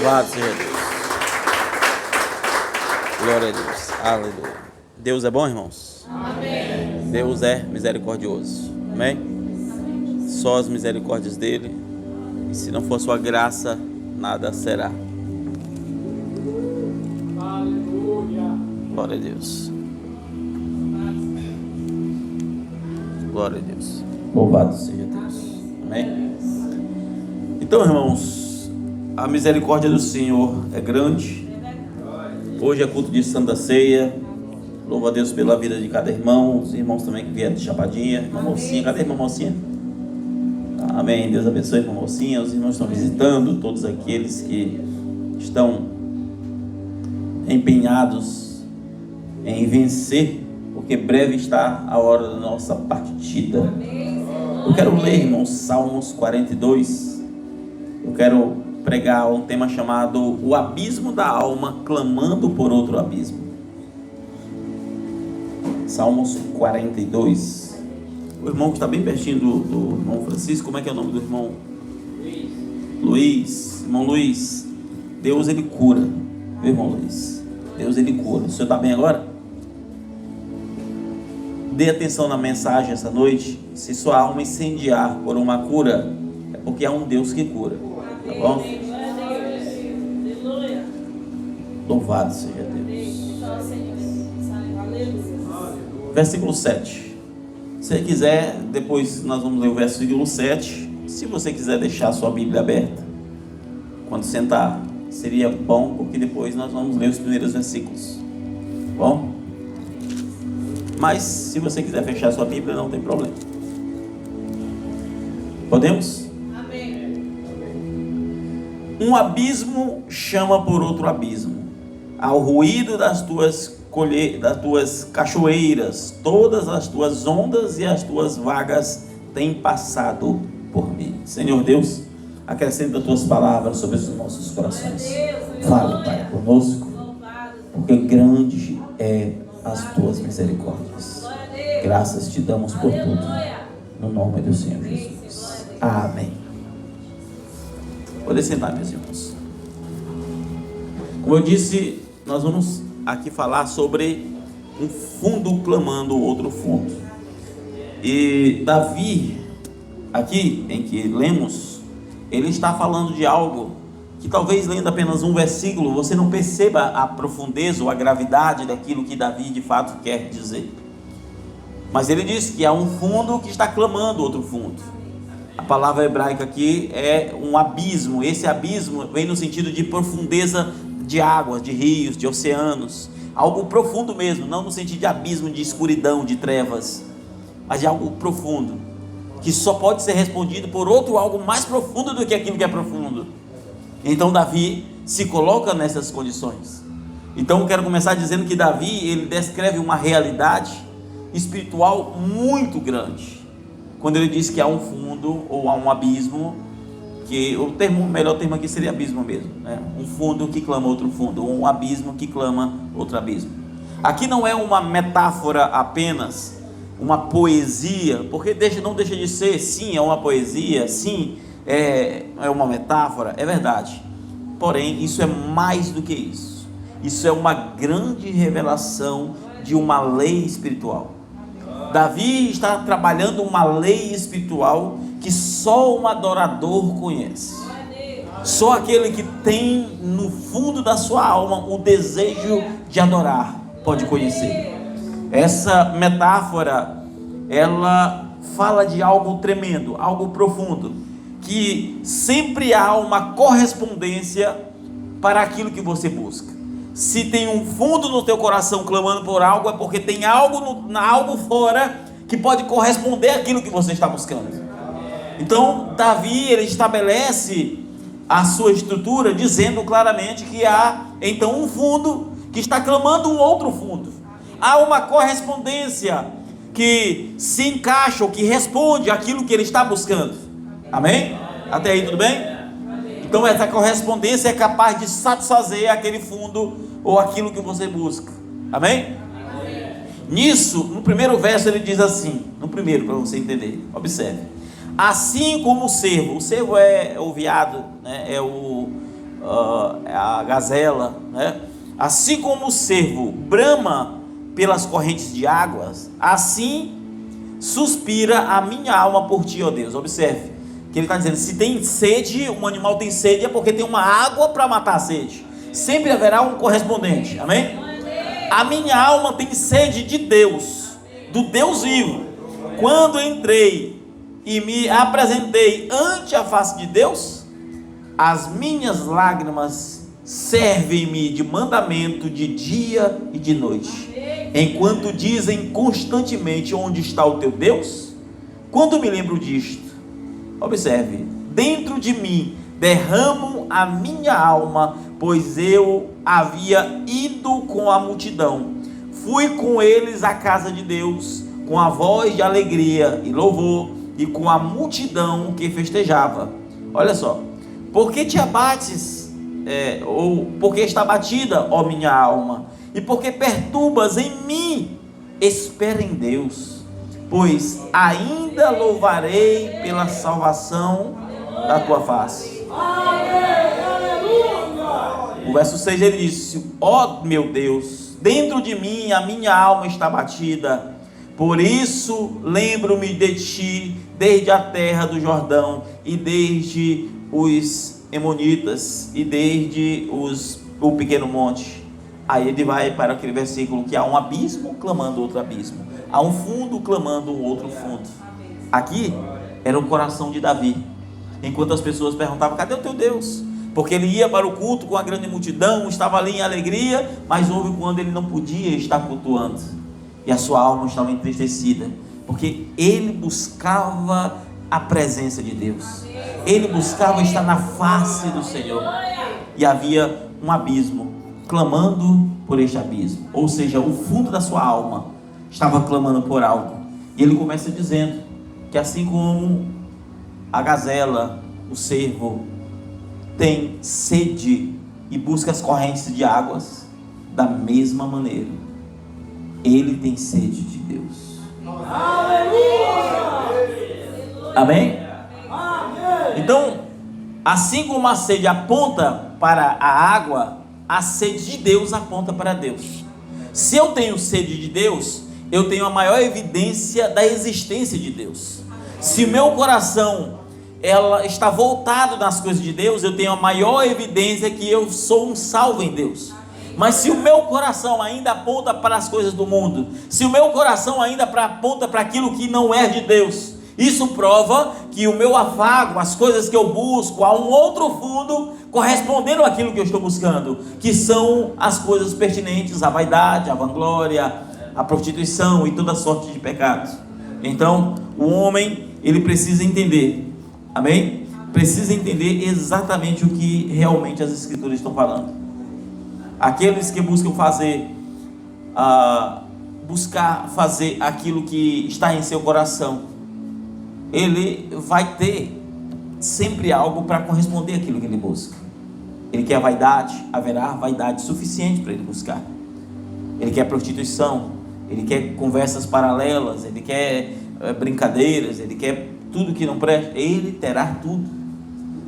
Louvado seja Deus. Glória a Deus. Aleluia. Deus é bom, irmãos? Amém. Deus é misericordioso. Amém? Só as misericórdias dele. E se não for sua graça, nada será. Aleluia. Glória a Deus. Glória a Deus. Louvado seja Deus. Amém? Então, irmãos, a misericórdia do Senhor é grande. Hoje é culto de Santa Ceia. Louvo a Deus pela vida de cada irmão. Os irmãos também que vieram de Chapadinha. Irmã Mocinha, cadê a irmã Mocinha? Amém, Deus abençoe a irmã Mocinha. Os irmãos estão visitando, todos aqueles que estão empenhados em vencer, porque breve está a hora da nossa partida. Eu quero ler, irmãos, Salmos 42. Eu quero pregar um tema chamado O Abismo da Alma Clamando por Outro Abismo. Salmos 42. O irmão que está bem pertinho do irmão Francisco, como é que é o nome do irmão? Luiz. Irmão Luiz, Deus ele cura. Meu irmão Luiz, Deus ele cura. O senhor está bem agora? Dê atenção na mensagem essa noite. Se sua alma incendiar por uma cura, é porque há um Deus que cura. Tá bom? Louvado seja Deus. Versículo 7. Se você quiser, depois nós vamos ler o versículo 7. Se você quiser deixar a sua Bíblia aberta, quando sentar, seria bom, porque depois nós vamos ler os primeiros versículos. Bom? Mas se você quiser fechar a sua Bíblia, não tem problema. Podemos? Um abismo chama por outro abismo. Ao ruído das tuas cachoeiras, todas as tuas ondas e as tuas vagas têm passado por mim. Senhor Deus, acrescenta as tuas palavras sobre os nossos corações. Fale, Pai, conosco, porque grande é as tuas misericórdias. Graças te damos por tudo, no nome do Senhor Jesus. Amém. Pode sentar, meus irmãos. Como eu disse, nós vamos aqui falar sobre um fundo clamando outro fundo. E Davi, aqui em que lemos, ele está falando de algo que talvez lendo apenas um versículo você não perceba a profundeza ou a gravidade daquilo que Davi de fato quer dizer. Mas ele diz que há um fundo que está clamando outro fundo. A palavra hebraica aqui é um abismo. Esse abismo vem no sentido de profundeza de águas, de rios, de oceanos. Algo profundo mesmo, não no sentido de abismo, de escuridão, de trevas, mas de algo profundo, que só pode ser respondido por outro algo mais profundo do que aquilo que é profundo. Então Davi se coloca nessas condições. Então eu quero começar dizendo que Davi, ele descreve uma realidade espiritual muito grande, quando ele diz que há um fundo ou há um abismo, que o melhor termo aqui seria abismo mesmo, né? Um fundo que clama outro fundo, ou um abismo que clama outro abismo. Aqui não é uma metáfora apenas, uma poesia, porque não deixa de ser, sim, é uma poesia, sim, é uma metáfora, é verdade. Porém, isso é mais do que isso. Isso é uma grande revelação de uma lei espiritual. Davi está trabalhando uma lei espiritual que só um adorador conhece. Só aquele que tem no fundo da sua alma o desejo de adorar pode conhecer. Essa metáfora, ela fala de algo tremendo, algo profundo, que sempre há uma correspondência para aquilo que você busca. Se tem um fundo no teu coração clamando por algo, é porque tem algo fora que pode corresponder àquilo que você está buscando. Então Davi, ele estabelece a sua estrutura dizendo claramente que há então um fundo que está clamando um outro fundo. Há uma correspondência que se encaixa ou que responde àquilo que ele está buscando. Amém? Até aí tudo bem? Então essa correspondência é capaz de satisfazer aquele fundo ou aquilo que você busca. Amém? Nisso, no primeiro verso ele diz assim, no primeiro, para você entender, observe: assim como o cervo é o veado, né? É a gazela, né? Assim como o cervo brama pelas correntes de águas, assim suspira a minha alma por ti, ó Deus. Observe que ele está dizendo: se tem sede, um animal tem sede, é porque tem uma água para matar a sede. Sempre haverá um correspondente, amém? A minha alma tem sede de Deus, do Deus vivo. Quando entrei e me apresentei ante a face de Deus, as minhas lágrimas servem-me de mandamento de dia e de noite, enquanto dizem constantemente: onde está o teu Deus? Quando me lembro disto, observe, dentro de mim derramo a minha alma, pois eu havia ido com a multidão, fui com eles à casa de Deus, com a voz de alegria e louvor, e com a multidão que festejava. Olha só: por que te abates, ou por que está batida, ó minha alma? E por que perturbas em mim? Espera em Deus, pois ainda louvarei pela salvação da tua face. O verso 6 ele disse: ó meu Deus, dentro de mim a minha alma está batida, por isso lembro-me de ti desde a terra do Jordão, e desde os Emonitas, e desde o pequeno monte. Aí ele vai para aquele versículo que há um abismo clamando outro abismo, há um fundo clamando um outro fundo. Aqui era o coração de Davi, enquanto as pessoas perguntavam: cadê o teu Deus? Porque ele ia para o culto com a grande multidão, estava ali em alegria, mas houve quando ele não podia estar cultuando, e a sua alma estava entristecida, porque ele buscava a presença de Deus, ele buscava estar na face do Senhor, e havia um abismo clamando por este abismo, ou seja, o fundo da sua alma estava clamando por algo. E ele começa dizendo que assim como a gazela, o cervo, tem sede e busca as correntes de águas, da mesma maneira ele tem sede de Deus. Amém? Então, assim como a sede aponta para a água, a sede de Deus aponta para Deus. Se eu tenho sede de Deus, eu tenho a maior evidência da existência de Deus. Se meu coração está voltado nas coisas de Deus, eu tenho a maior evidência que eu sou um salvo em Deus. Mas se o meu coração ainda aponta para as coisas do mundo, se o meu coração ainda aponta para aquilo que não é de Deus, isso prova que o meu afago, as coisas que eu busco, há um outro fundo correspondendo àquilo que eu estou buscando, que são as coisas pertinentes à vaidade, à vanglória, à prostituição e toda sorte de pecados. Então, o homem, ele precisa entender, amém? Precisa entender exatamente o que realmente as Escrituras estão falando. Aqueles que buscam buscar fazer aquilo que está em seu coração, ele vai ter sempre algo para corresponder àquilo que ele busca. Ele quer vaidade, haverá vaidade suficiente para ele buscar. Ele quer prostituição, ele quer conversas paralelas, ele quer brincadeiras, ele quer tudo que não presta, ele terá tudo.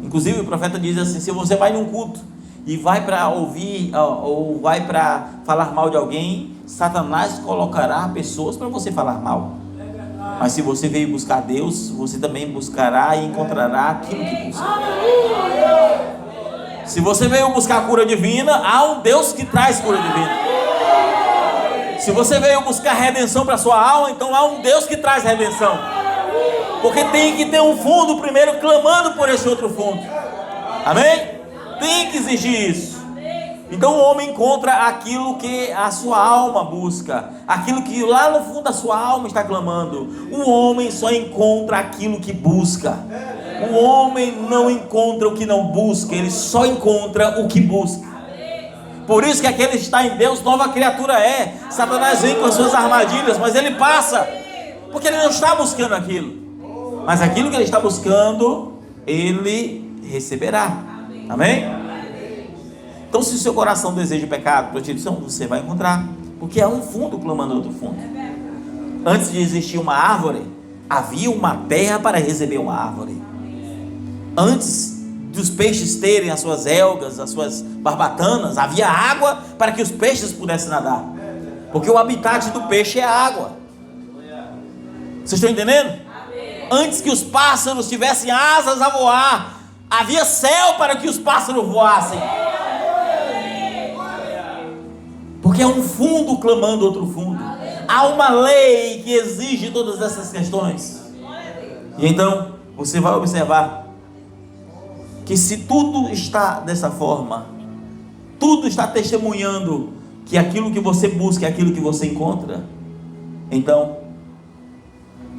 Inclusive o profeta diz assim: se você vai num culto e vai para ouvir ou vai para falar mal de alguém, Satanás colocará pessoas para você falar mal. Mas se você veio buscar Deus, você também buscará e encontrará aquilo que busca. Se você veio buscar a cura divina, há um Deus que traz cura divina. Se você veio buscar redenção para a sua alma, então há um Deus que traz redenção. Porque tem que ter um fundo primeiro clamando por esse outro fundo. Amém? Tem que exigir isso. Então o homem encontra aquilo que a sua alma busca, aquilo que lá no fundo da sua alma está clamando. O homem só encontra aquilo que busca. O homem não encontra o que não busca, ele só encontra o que busca. Por isso que aquele que está em Deus, nova criatura é. Satanás vem com as suas armadilhas, mas ele passa, porque ele não está buscando aquilo. Mas aquilo que ele está buscando, ele receberá. Amém? Então, se o seu coração deseja pecado, prostituição, você vai encontrar, porque há um fundo clamando outro fundo. Antes de existir uma árvore, havia uma terra para receber uma árvore. Antes dos peixes terem as suas elgas, as suas barbatanas, havia água para que os peixes pudessem nadar, porque o habitat do peixe é a água. Vocês estão entendendo? Antes que os pássaros tivessem asas a voar, havia céu para que os pássaros voassem, porque é um fundo clamando outro fundo. Há uma lei que exige todas essas questões. E então você vai observar que se tudo está dessa forma, tudo está testemunhando que aquilo que você busca é aquilo que você encontra, então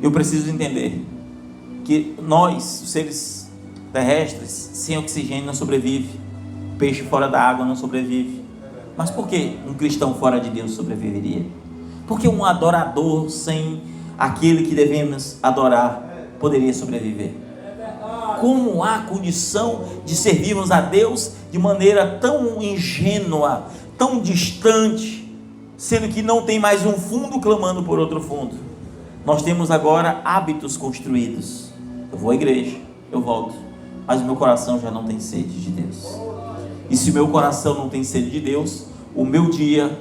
eu preciso entender que nós, os seres terrestres, sem oxigênio não sobrevive, peixe fora da água não sobrevive. Mas por que um cristão fora de Deus sobreviveria? Por que um adorador sem aquele que devemos adorar poderia sobreviver? Como há condição de servirmos a Deus de maneira tão ingênua, tão distante, sendo que não tem mais um fundo clamando por outro fundo? Nós temos agora hábitos construídos. Eu vou à igreja, eu volto, mas o meu coração já não tem sede de Deus. E se o meu coração não tem sede de Deus, o meu dia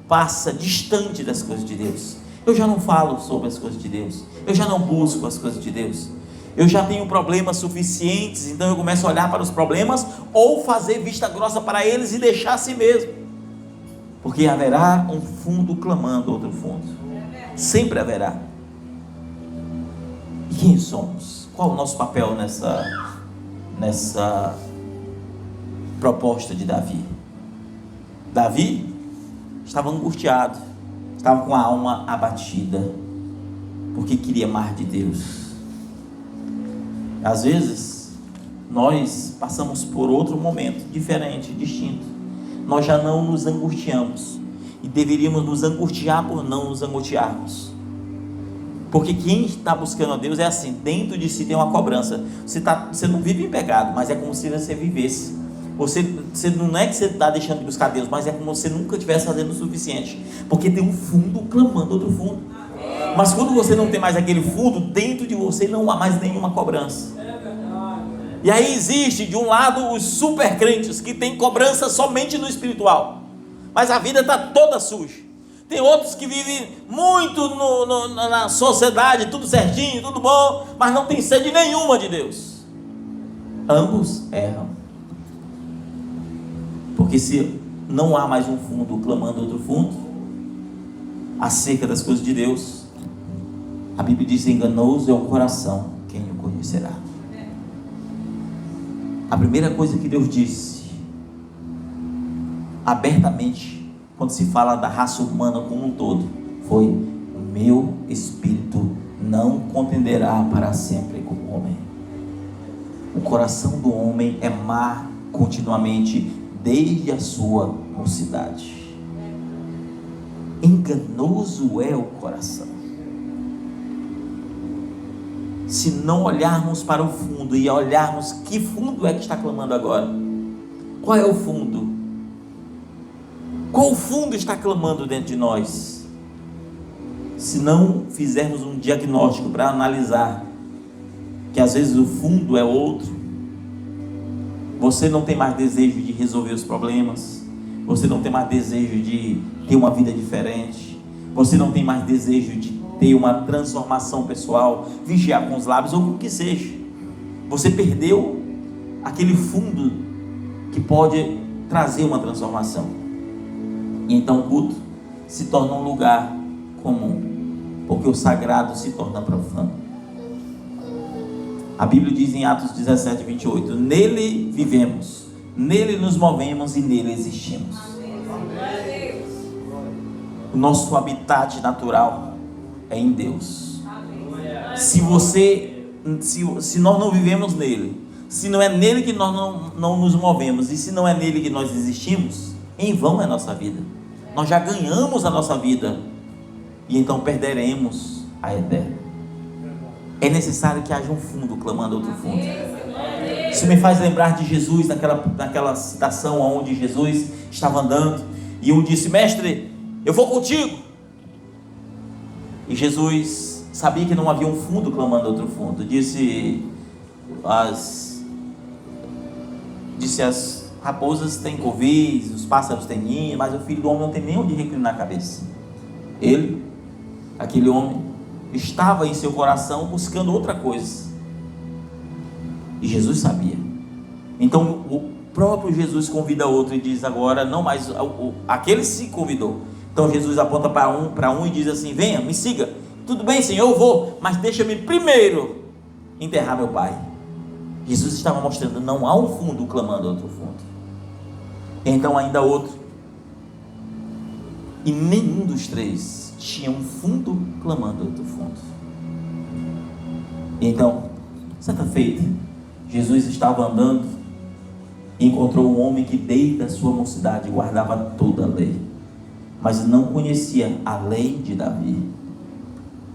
passa distante das coisas de Deus. Eu já não falo sobre as coisas de Deus, eu já não busco as coisas de Deus, eu já tenho problemas suficientes, então eu começo a olhar para os problemas ou fazer vista grossa para eles e deixar a si mesmo, porque haverá um fundo clamando outro fundo, sempre haverá. E quem somos? Qual o nosso papel nessa proposta de Davi? Davi estava angustiado, estava com a alma abatida, porque queria mais de Deus. Às vezes nós passamos por outro momento diferente, distinto, nós já não nos angustiamos, e deveríamos nos angustiar por não nos angustiarmos, porque quem está buscando a Deus é assim, dentro de si tem uma cobrança. Você não vive em pecado, mas é como se você vivesse. Você não é que você está deixando de buscar Deus, mas é como se você nunca estivesse fazendo o suficiente, porque tem um fundo clamando outro fundo. Mas quando você não tem mais aquele fundo, dentro de você não há mais nenhuma cobrança. E aí existe de um lado os super crentes que têm cobrança somente no espiritual, mas a vida está toda suja. Tem outros que vivem muito na sociedade, tudo certinho, tudo bom, mas não tem sede nenhuma de Deus. Ambos erram, porque se não há mais um fundo clamando outro fundo acerca das coisas de Deus, a Bíblia diz: enganoso é o coração, quem o conhecerá? A primeira coisa que Deus disse abertamente, quando se fala da raça humana como um todo, foi: o meu espírito não contenderá para sempre com o homem. O coração do homem é má continuamente, desde a sua mocidade. Enganoso é o coração. Se não olharmos para o fundo e olharmos que fundo é que está clamando agora, qual é o fundo? Qual fundo está clamando dentro de nós? Se não fizermos um diagnóstico para analisar que às vezes o fundo é outro, você não tem mais desejo de resolver os problemas, você não tem mais desejo de ter uma vida diferente, você não tem mais desejo de ter uma transformação pessoal, vigiar com os lábios ou com o que seja. Você perdeu aquele fundo que pode trazer uma transformação. E então o culto se torna um lugar comum, porque o sagrado se torna profano. A Bíblia diz em Atos 17, 28, nele vivemos, nele nos movemos e nele existimos. O nosso habitat natural é em Deus. Se nós não vivemos nele, se não é nele que nós não nos movemos, e se não é nele que nós existimos, em vão é a nossa vida. Nós já ganhamos a nossa vida, e então perderemos a eterna. É necessário que haja um fundo clamando outro fundo. Isso me faz lembrar de Jesus, naquela citação onde Jesus estava andando, e um disse: mestre, eu vou contigo. E Jesus sabia que não havia um fundo clamando outro fundo. Disse: Disse: as raposas têm covis, os pássaros têm ninho, mas o Filho do Homem não tem nem onde reclinar a cabeça. Ele, aquele homem, estava em seu coração buscando outra coisa, e Jesus sabia. Então o próprio Jesus convida outro e diz: agora não mais, aquele se convidou. Então Jesus aponta para um e diz assim: venha, me siga. Tudo bem, Senhor, eu vou, mas deixa-me primeiro enterrar meu pai. Jesus estava mostrando: não há um fundo clamando outro fundo. Então ainda outro, e nenhum dos três tinha um fundo clamando outro fundo. Então, certa feita, Jesus estava andando e encontrou um homem que desde a sua mocidade guardava toda a lei, mas não conhecia a lei de Davi,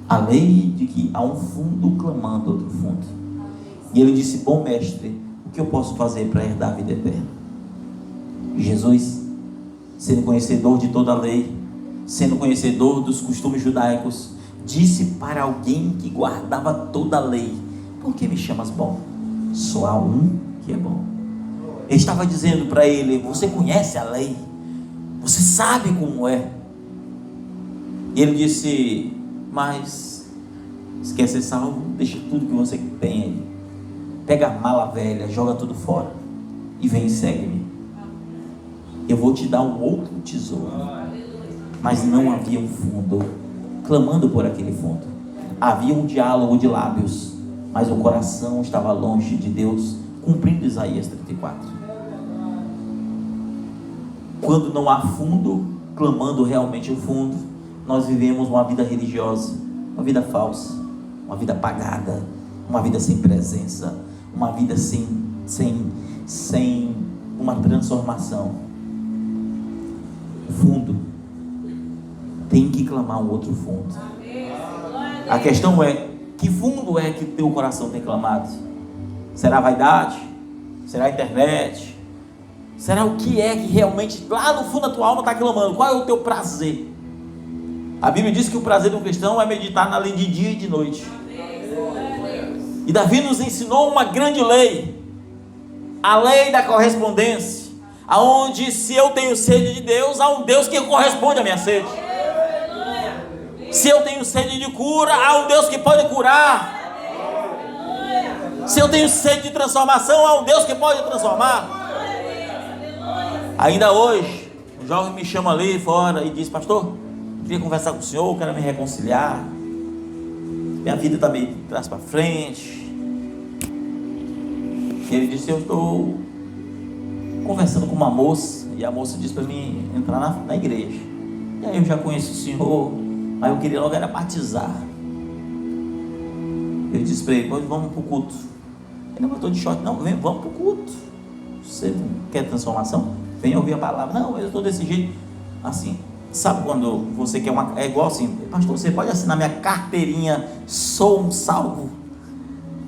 a lei de que há um fundo clamando outro fundo. E ele disse: bom mestre, o que eu posso fazer para herdar a vida eterna? Jesus, sendo conhecedor de toda a lei, sendo conhecedor dos costumes judaicos, disse para alguém que guardava toda a lei: por que me chamas bom? Só há um que é bom. Ele estava dizendo para ele: você conhece a lei, você sabe como é. E ele disse: mas se quer ser salvo, deixa tudo que você tem aí, pega a mala velha, joga tudo fora e vem e segue-me. Eu vou te dar um outro tesouro. Mas não havia um fundo clamando por aquele fundo. Havia um diálogo de lábios, mas o coração estava longe de Deus, cumprindo Isaías 34. Quando não há fundo clamando realmente o fundo, nós vivemos uma vida religiosa, uma vida falsa, uma vida apagada, uma vida sem presença, uma vida sem uma transformação. O fundo tem que clamar um outro fundo. A questão é: que fundo é que o teu coração tem clamado? Será a vaidade? Será a internet? Será o que é que realmente lá no fundo da tua alma está clamando? Qual é o teu prazer? A Bíblia diz que o prazer do cristão é meditar na lei de dia e de noite. E Davi nos ensinou uma grande lei, a lei da correspondência, aonde se eu tenho sede de Deus, há um Deus que corresponde à minha sede. Se eu tenho sede de cura, há um Deus que pode curar. Se eu tenho sede de transformação, há um Deus que pode transformar. Ainda hoje, um jovem me chama ali fora e diz: pastor, queria conversar com o senhor, quero me reconciliar, minha vida está meio de trás para frente. Ele disse: eu estou conversando com uma moça, e a moça disse para mim entrar na igreja. E aí eu já conheço o senhor, mas eu queria logo era batizar. Eu disse para ele: vamos para o culto. Ele: não, eu estou de short. Não, vem, vamos para o culto. Você quer transformação? Vem ouvir a palavra. Não, eu estou desse jeito. Assim, sabe quando você quer uma... É igual assim: pastor, você pode assinar minha carteirinha, sou um salvo?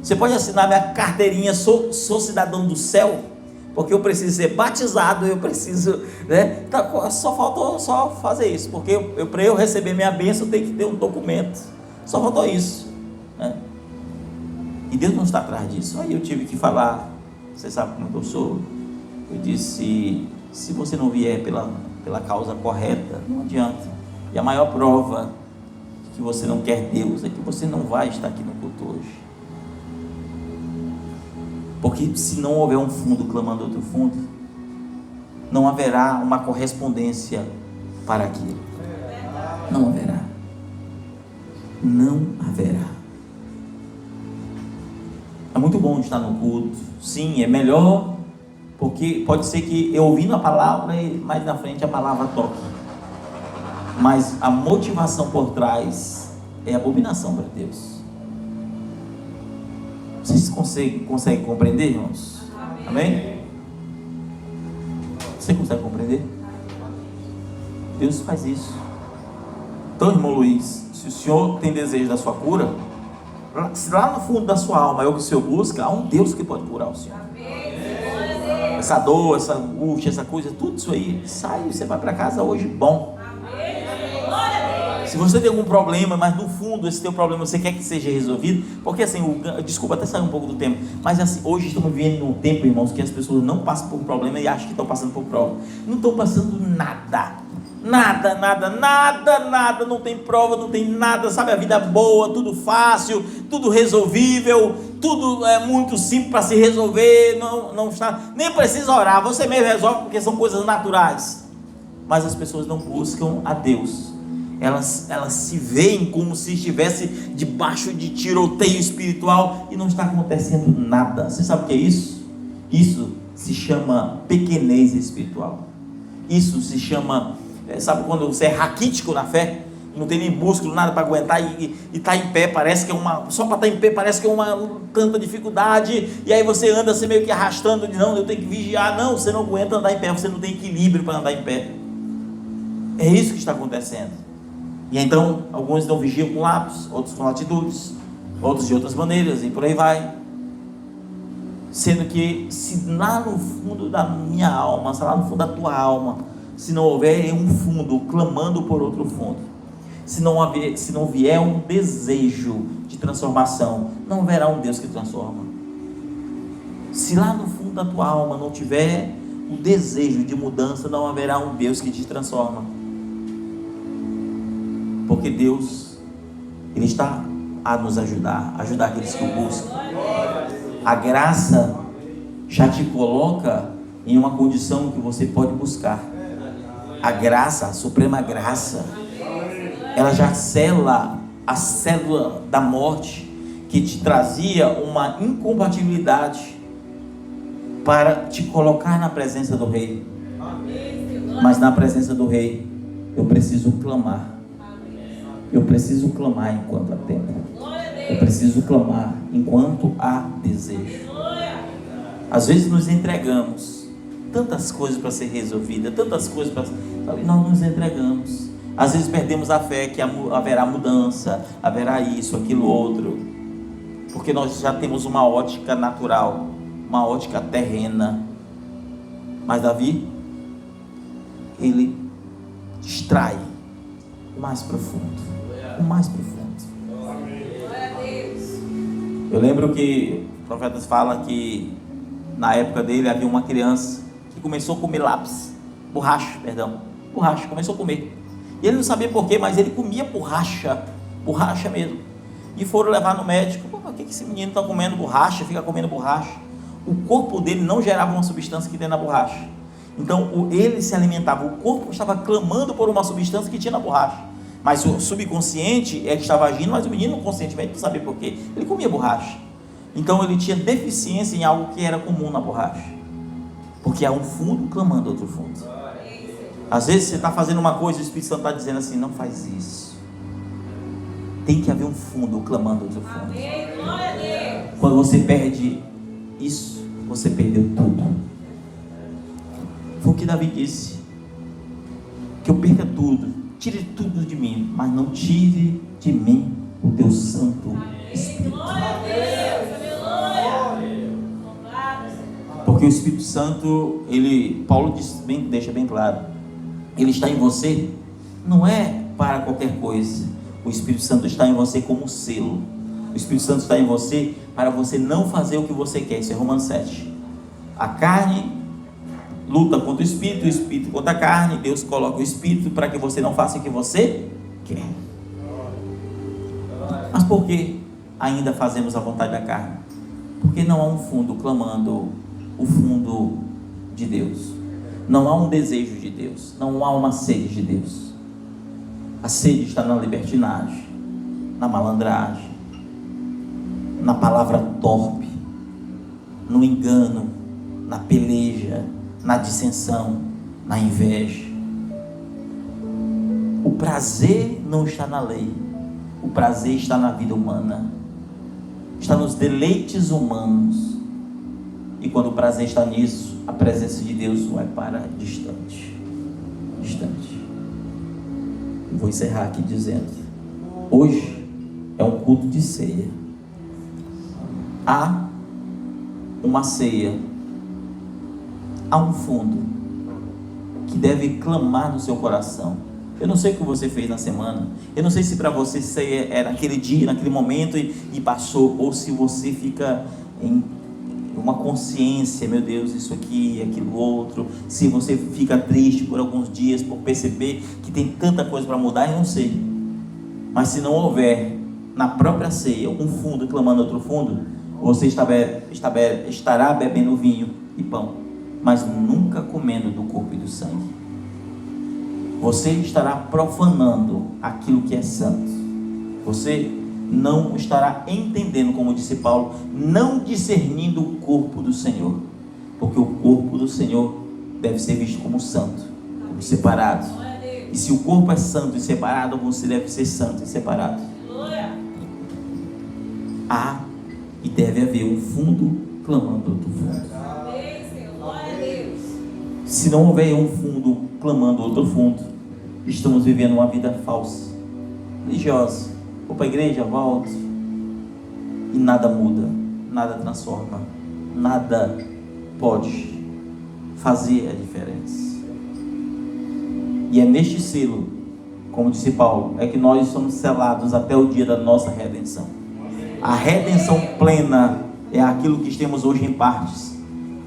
Você pode assinar minha carteirinha, sou cidadão do céu? Porque eu preciso ser batizado, eu preciso, né? Só faltou fazer isso, porque para eu receber minha bênção eu tenho que ter um documento. Só faltou isso, né? E Deus não está atrás disso. Aí eu tive que falar: você sabe como eu sou? Eu disse: se você não vier pela causa correta, não adianta. E a maior prova de que você não quer Deus é que você não vai estar aqui no culto hoje. Porque se não houver um fundo clamando outro fundo, não haverá uma correspondência para aquilo. Não haverá. Não haverá. É muito bom estar no culto. Sim, é melhor, porque pode ser que eu ouvindo a palavra e mais na frente a palavra toque. Mas a motivação por trás é abominação para Deus. Vocês conseguem compreender, irmãos? Amém? Você consegue compreender? Deus faz isso. Então, irmão Luiz, se o senhor tem desejo da sua cura, se lá no fundo da sua alma é o que o senhor busca, há um Deus que pode curar o senhor. Essa dor, essa angústia, essa coisa, tudo isso aí sai e você vai para casa hoje bom. Se você tem algum problema, mas no fundo esse teu problema você quer que seja resolvido, porque assim, desculpa até sair um pouco do tema, mas assim, hoje estamos vivendo num tempo, irmãos, que as pessoas não passam por problema e acham que estão passando por prova. Não estão passando nada, não tem prova, não tem nada, sabe, a vida boa, tudo fácil, tudo resolvível, tudo é muito simples para se resolver, não está, nem precisa orar, você mesmo resolve, porque são coisas naturais. Mas as pessoas não buscam a Deus, elas se veem como se estivesse debaixo de tiroteio espiritual e não está acontecendo nada. Você sabe o que é isso? Isso se chama pequenez espiritual. Isso se chama, sabe quando você é raquítico na fé, não tem nem músculo, nada para aguentar e está em pé, parece que é só para estar em pé parece que é uma tanta dificuldade, e aí você anda assim meio que arrastando, não, eu tenho que vigiar, não, você não aguenta andar em pé, você não tem equilíbrio para andar em pé. É isso que está acontecendo. E então, alguns não vigiam com lápis, outros com atitudes, outros de outras maneiras, e por aí vai. Sendo que, se lá no fundo da minha alma, se lá no fundo da tua alma, se não houver um fundo clamando por outro fundo, se não vier um desejo de transformação, não haverá um Deus que transforma. Se lá no fundo da tua alma não tiver o desejo de mudança, não haverá um Deus que te transforma. Porque Deus, Ele está a nos ajudar aqueles que o buscam. A graça já te coloca em uma condição que você pode buscar. A graça, a suprema graça, ela já sela a célula da morte que te trazia uma incompatibilidade para te colocar na presença do Rei. Mas na presença do Rei, eu preciso clamar. Eu preciso clamar enquanto há tempo. Eu preciso clamar enquanto há desejo. Às vezes nos entregamos, tantas coisas para ser resolvidas, tantas coisas para... Nós nos entregamos. Às vezes perdemos a fé que haverá mudança, haverá isso, aquilo, outro, porque nós já temos uma ótica natural, uma ótica terrena. Mas Davi, ele distrai o mais profundo. O mais profundo. Eu lembro que os profetas falam que na época dele havia uma criança que começou a comer borracha, começou a comer. E ele não sabia porquê, mas ele comia borracha mesmo. E foram levar no médico. Por que esse menino está comendo borracha, fica comendo borracha? O corpo dele não gerava uma substância que tem na borracha. Então ele se alimentava, o corpo estava clamando por uma substância que tinha na borracha. Mas o subconsciente é que estava agindo, mas o menino conscientemente não sabia porquê. Ele comia borracha. Então ele tinha deficiência em algo que era comum na borracha. Porque há um fundo clamando outro fundo. Às vezes você está fazendo uma coisa e o Espírito Santo está dizendo assim, não faz isso. Tem que haver um fundo clamando outro fundo. Quando você perde isso, você perdeu tudo. Foi o que Davi disse. Que eu perca tudo. Tire tudo de mim, mas não tire de mim o teu Santo Espírito. Porque o Espírito Santo, Paulo deixa bem claro, ele está em você, não é para qualquer coisa. O Espírito Santo está em você como selo. O Espírito Santo está em você para você não fazer o que você quer. Isso é Romanos 7. A carne luta contra o Espírito contra a carne. Deus coloca o Espírito para que você não faça o que você quer. Mas por que ainda fazemos a vontade da carne? Porque não há um fundo clamando o fundo de Deus. Não há um desejo de Deus. Não há uma sede de Deus. A sede está na libertinagem, na malandragem, na palavra torpe, no engano, na peleja, na dissensão, na inveja. O prazer não está na lei. O prazer está na vida humana. Está nos deleites humanos. E quando o prazer está nisso, a presença de Deus vai para distante. Vou encerrar aqui dizendo: hoje é um culto de ceia. Há uma ceia, há um fundo que deve clamar no seu coração. Eu não sei o que você fez na semana. Eu não sei se para você ceia era naquele dia, naquele momento e passou, ou se você fica em uma consciência, meu Deus, isso aqui, aquilo outro. Se você fica triste por alguns dias por perceber que tem tanta coisa para mudar, eu não sei. Mas se não houver na própria ceia um fundo clamando outro fundo, você estará bebendo vinho e pão, mas nunca comendo do corpo e do sangue. Você estará profanando aquilo que é santo. Você não estará entendendo, como disse Paulo, não discernindo o corpo do Senhor, porque o corpo do Senhor deve ser visto como santo, como separado. E se o corpo é santo e separado, você deve ser santo e separado. Há e deve haver um fundo clamando outro fundo. Se não houver um fundo clamando outro fundo, estamos vivendo uma vida falsa, religiosa. Vou para a igreja, volto, e nada muda, nada transforma, nada pode fazer a diferença. E é neste selo, como disse Paulo, é que nós somos selados até o dia da nossa redenção. A redenção plena é aquilo que temos hoje em partes.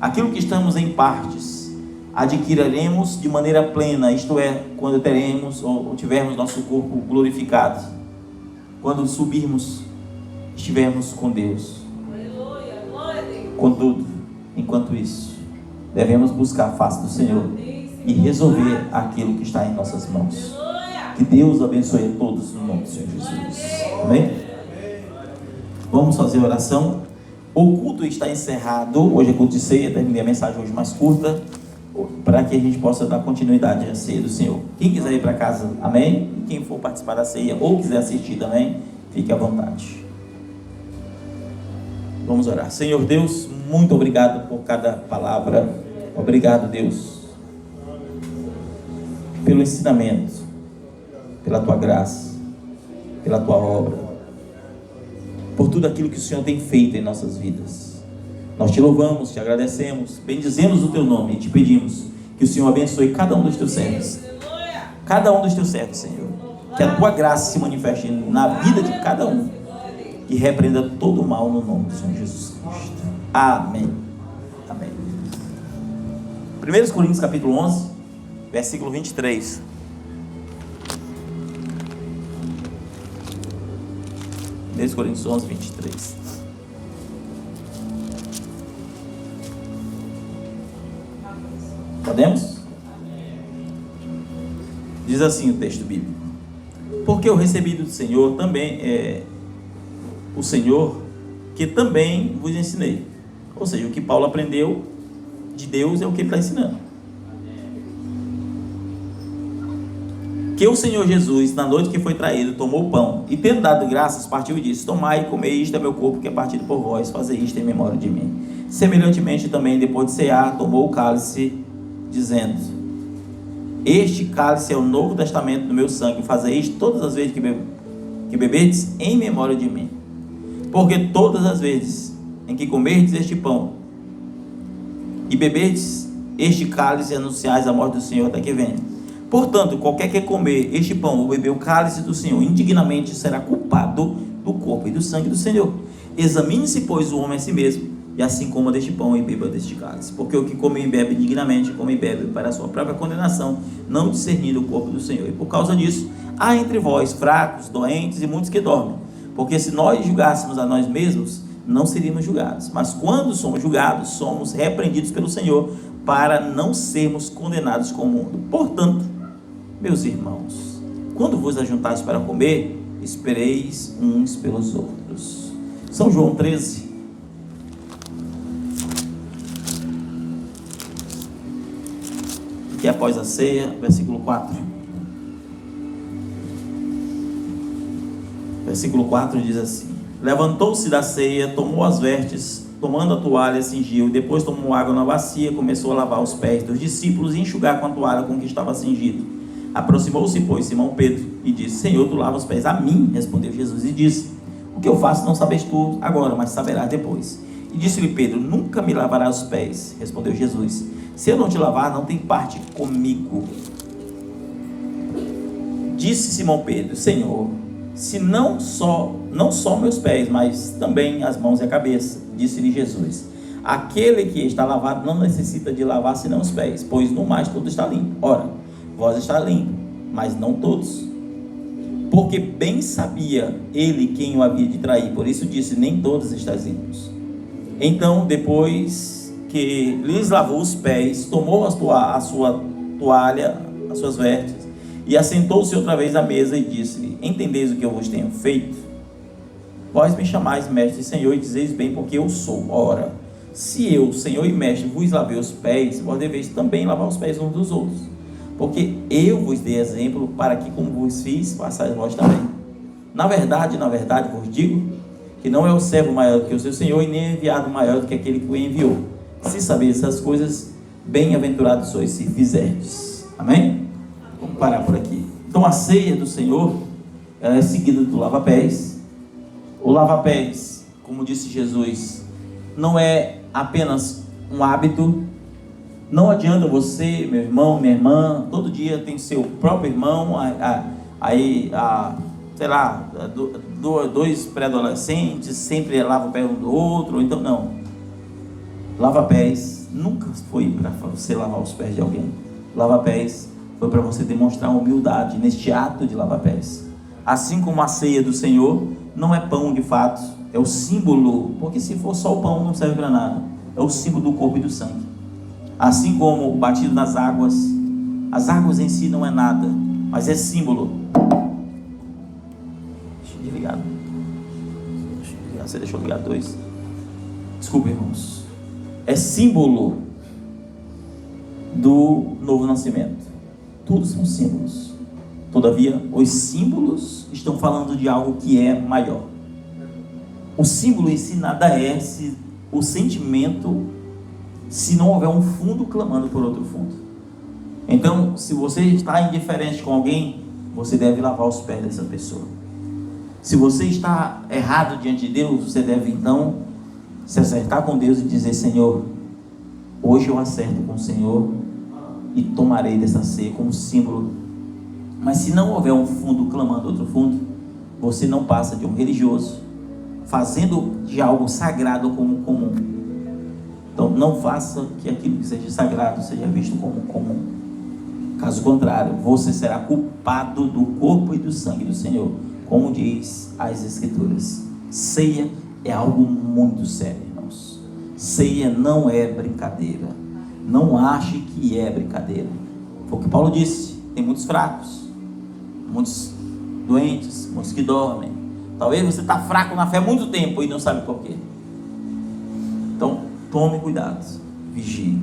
Aquilo que estamos em partes adquiriremos de maneira plena, isto é, quando teremos ou tivermos nosso corpo glorificado, quando subirmos, estivermos com Deus. Contudo, enquanto isso, devemos buscar a face do Senhor e resolver aquilo que está em nossas mãos. Que Deus abençoe a todos no nome do Senhor Jesus. Amém? Vamos fazer a oração. O culto está encerrado. Hoje é culto de ceia. Terminei a mensagem hoje mais curta, para que a gente possa dar continuidade à ceia do Senhor. Quem quiser ir para casa, amém? E quem for participar da ceia ou quiser assistir também, fique à vontade. Vamos orar. Senhor Deus, muito obrigado por cada palavra. Obrigado, Deus, pelo ensinamento, pela tua graça, pela tua obra, por tudo aquilo que o Senhor tem feito em nossas vidas. Nós te louvamos, te agradecemos, bendizemos o teu nome e te pedimos que o Senhor abençoe cada um dos teus servos. Cada um dos teus servos, Senhor. Que a tua graça se manifeste na vida de cada um. E repreenda todo o mal no nome do Senhor Jesus Cristo. Amém. Amém. 1 Coríntios capítulo 11, versículo 23. 1 Coríntios 11, 23. Podemos? Diz assim o texto bíblico: porque eu recebi do Senhor também, o Senhor, que também vos ensinei. Ou seja, o que Paulo aprendeu de Deus é o que ele está ensinando. Que o Senhor Jesus, na noite que foi traído, tomou o pão e, tendo dado graças, partiu e disse: tomai e comei, isto é meu corpo que é partido por vós, fazei isto em memória de mim. Semelhantemente também, depois de cear, tomou o cálice, dizendo: este cálice é o novo testamento do meu sangue, fazei isto todas as vezes que beberdes em memória de mim. Porque todas as vezes em que comerdes este pão e beberdes este cálice, anunciais a morte do Senhor até que venha. Portanto, qualquer que comer este pão ou beber o cálice do Senhor indignamente será culpado do corpo e do sangue do Senhor. Examine-se, pois, o homem a si mesmo, e assim coma deste pão e beba deste cálice. Porque o que come e bebe indignamente, come e bebe para a sua própria condenação, não discernindo o corpo do Senhor. E por causa disso, há entre vós fracos, doentes e muitos que dormem. Porque se nós julgássemos a nós mesmos, não seríamos julgados. Mas quando somos julgados, somos repreendidos pelo Senhor, para não sermos condenados com o mundo. Portanto, meus irmãos, quando vos ajuntares para comer, espereis uns pelos outros. São João 13. Que após a ceia, versículo 4. Versículo 4 diz assim: levantou-se da ceia, tomou as vestes, tomando a toalha, cingiu, e depois tomou água na bacia, começou a lavar os pés dos discípulos e enxugar com a toalha com que estava cingido. Aproximou-se, pois, Simão Pedro e disse: Senhor, tu lavas os pés a mim? Respondeu Jesus e disse: o que eu faço não sabes tu agora, mas saberás depois. E disse-lhe Pedro: nunca me lavarás os pés. Respondeu Jesus: se eu não te lavar, não tem parte comigo. Disse Simão Pedro: Senhor, se não só meus pés, mas também as mãos e a cabeça. Disse-lhe Jesus: aquele que está lavado não necessita de lavar senão os pés, pois no mais tudo está limpo. Ora, vós está limpo, mas não todos. Porque bem sabia ele quem o havia de trair, por isso disse: nem todos estáis limpos. Então, depois que lhes lavou os pés, tomou a sua toalha, as suas vestes, e assentou-se outra vez à mesa e disse-lhe: entendeis o que eu vos tenho feito? Vós me chamais mestre e senhor, e dizeis bem, porque eu sou. Ora, se eu, senhor e mestre, vos lavei os pés, vós deveis também lavar os pés uns dos outros. Porque eu vos dei exemplo, para que, como vos fiz, façais vós também. Na verdade, vos digo, que não é o servo maior do que o seu senhor, e nem o enviado maior do que aquele que o enviou. Se sabeis essas coisas, bem-aventurados sois se fizerdes. Amém? Vamos parar por aqui. Então, a ceia do Senhor, ela é seguida do lava-pés. O lava-pés, como disse Jesus, não é apenas um hábito. Não adianta você, meu irmão, minha irmã, todo dia tem seu próprio irmão, sei lá, dois pré-adolescentes, sempre lava o pé um do outro, ou então não. Lava-pés nunca foi para você lavar os pés de alguém. Lava-pés foi para você demonstrar humildade neste ato de lava-pés. Assim como a ceia do Senhor não é pão de fato, é o símbolo, porque se for só o pão não serve para nada, é o símbolo do corpo e do sangue. Assim como o batido nas águas, as águas em si não é nada, mas é símbolo. Deixa eu ligar. Você deixou ligar 2. Desculpa, irmãos. É símbolo do novo nascimento. Tudo são símbolos. Todavia, os símbolos estão falando de algo que é maior. O símbolo em si nada é se o sentimento, se não houver um fundo clamando por outro fundo. Então, se você está indiferente com alguém, você deve lavar os pés dessa pessoa. Se você está errado diante de Deus, você deve então se acertar com Deus e dizer: Senhor, hoje eu acerto com o Senhor e tomarei dessa ceia como símbolo. Mas se não houver um fundo clamando outro fundo, você não passa de um religioso fazendo de algo sagrado como comum. Então não faça que aquilo que seja sagrado seja visto como comum. Caso contrário, você será culpado do corpo e do sangue do Senhor, como diz as Escrituras. Ceia é algo muito sério, irmãos. Ceia não é brincadeira. Não ache que é brincadeira. Foi o que Paulo disse: tem muitos fracos, muitos doentes, muitos que dormem. Talvez você está fraco na fé há muito tempo e não sabe por quê. Então, tome cuidado, vigie.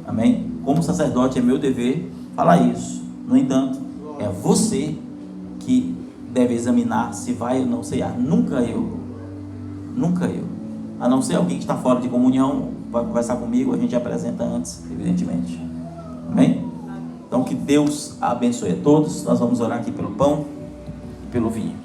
Amém? Como sacerdote, é meu dever falar isso. No entanto, é você que deve examinar se vai ou não ceiar. Nunca eu. A não ser alguém que está fora de comunhão, vai conversar comigo, a gente apresenta antes, evidentemente. Amém? Então, que Deus abençoe a todos. Nós vamos orar aqui pelo pão e pelo vinho.